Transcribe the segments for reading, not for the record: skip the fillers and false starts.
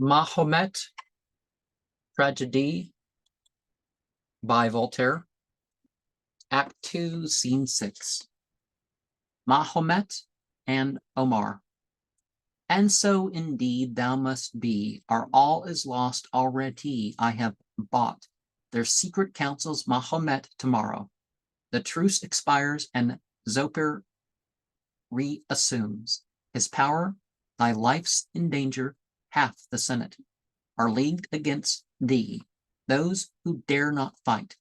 Mahomet, Tragedie by Voltaire. Act 2, Scene 6. Mahomet and Omar. And so indeed thou must be, our all is lost already. I have bought their secret counsels Mahomet tomorrow. The truce expires and Zoper reassumes his power. Thy life's in danger, half the Senate are leagued against thee. Those who dare not fight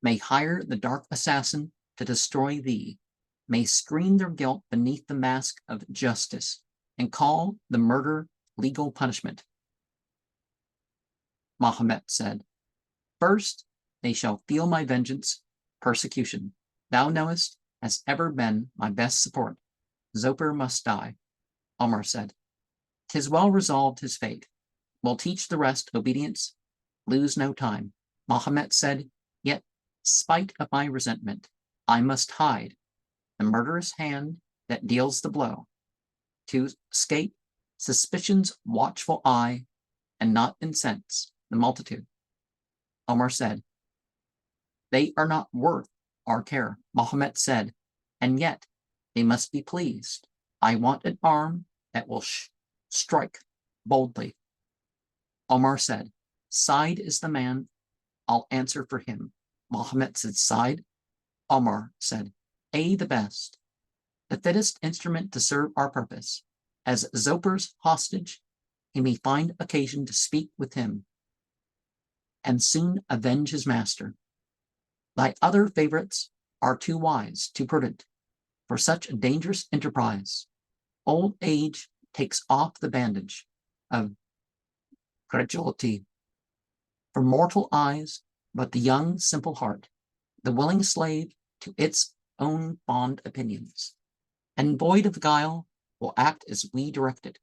may hire the dark assassin to destroy thee, may screen their guilt beneath the mask of justice, and call the murder legal punishment. Mahomet said, first they shall feel my vengeance, persecution. Thou knowest, has ever been my best support. Zoper must die. Omar said, 'tis well resolved his fate. We'll teach the rest obedience, lose no time. Mahomet said, yet, spite of my resentment, I must hide the murderous hand that deals the blow, to escape suspicion's watchful eye and not incense the multitude. Omar said, they are not worth our care. Mahomet said, and yet they must be pleased. I want an arm that will strike boldly. Omar said, Side is the man, I'll answer for him. Mahomet said, Side. Omar said, A the best, the fittest instrument to serve our purpose. As Zoper's hostage, he may find occasion to speak with him and soon avenge his master. Thy other favorites are too wise, too prudent for such a dangerous enterprise. Old age takes off the bandage of credulity from mortal eyes, but the young, simple heart, the willing slave to its own fond opinions, and void of guile, will act as we direct it.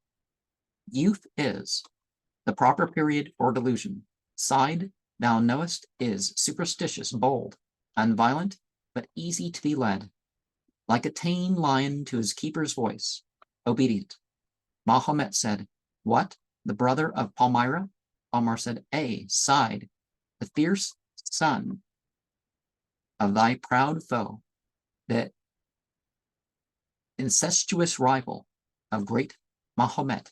Youth is the proper period for delusion. Side, thou knowest, is superstitious, bold, unviolent, but easy to be led, like a tame lion to his keeper's voice, obedient. Mahomet said, what, the brother of Palmyra? Omar said, Side, the fierce son of thy proud foe, the incestuous rival of great Mahomet,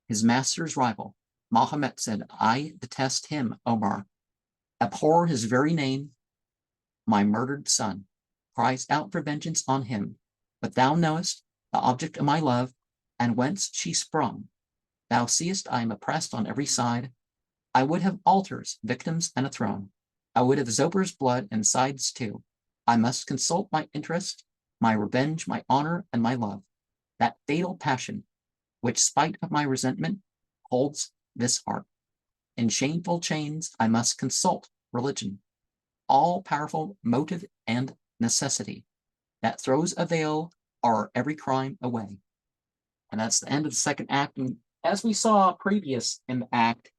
his master's rival. Mahomet said, I detest him, Omar, abhor his very name. My murdered son cries out for vengeance on him, but thou knowest the object of my love and whence she sprung. Thou seest I am oppressed on every side. I would have altars, victims, and a throne. I would have Zoper's blood and sides too. I must consult my interest, my revenge, my honor, and my love. That fatal passion, which spite of my resentment, holds this heart. In shameful chains I must consult religion, all-powerful motive and necessity, that throws a veil or every crime away. And that's the end of the second act. And as we saw previous in the act,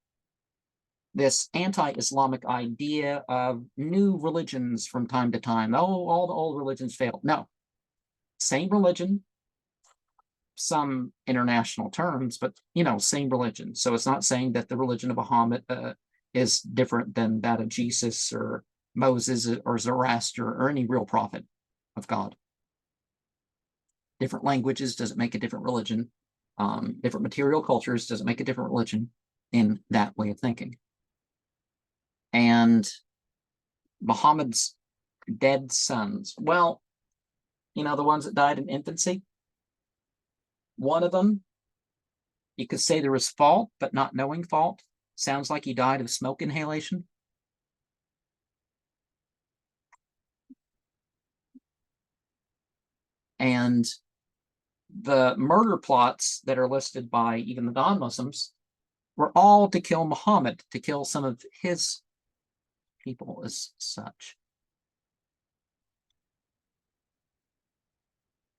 this anti-Islamic idea of new religions from time to time. Oh, all the old religions failed. No. Same religion, some international terms, but, same religion. So it's not saying that the religion of Muhammad is different than that of Jesus or Moses or Zoroaster or any real prophet of God. Different languages doesn't make a different religion. Different material cultures doesn't make a different religion in that way of thinking. And Muhammad's dead sons, well, the ones that died in infancy, one of them, you could say there was fault, but not knowing fault. Sounds like he died of smoke inhalation. And the murder plots that are listed by even the non-Muslims were all to kill Muhammad, to kill some of his people as such.